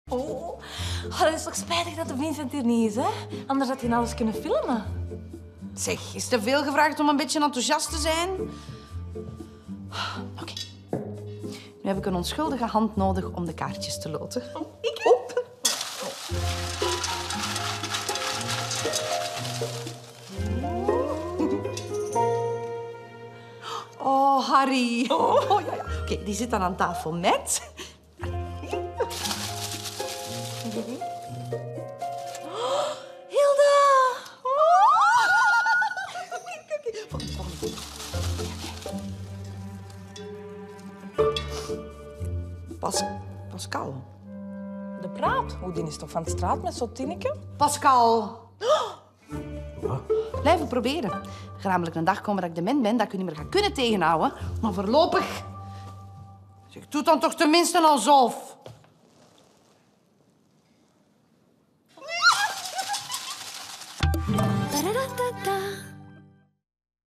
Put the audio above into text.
Oh, dat is toch spijtig dat de Vincent hier niet is, hè? Anders had hij alles kunnen filmen. Zeg, is te veel gevraagd om een beetje enthousiast te zijn? Oké. Nu heb ik een onschuldige hand nodig om de kaartjes te loten. Ik Oh, Harry. Oh, ja. Oké, die zit dan aan tafel met... Hilda! Pascal. De praat. Hoe die is toch van de straat met zo'n tinneke? Pascal. Blijven proberen. Er gaat namelijk een dag komen dat ik dement ben, dat ik u niet meer ga kunnen tegenhouden. Maar voorlopig... Zeg, doe dan toch tenminste alsof. Ba-da-da-da-da.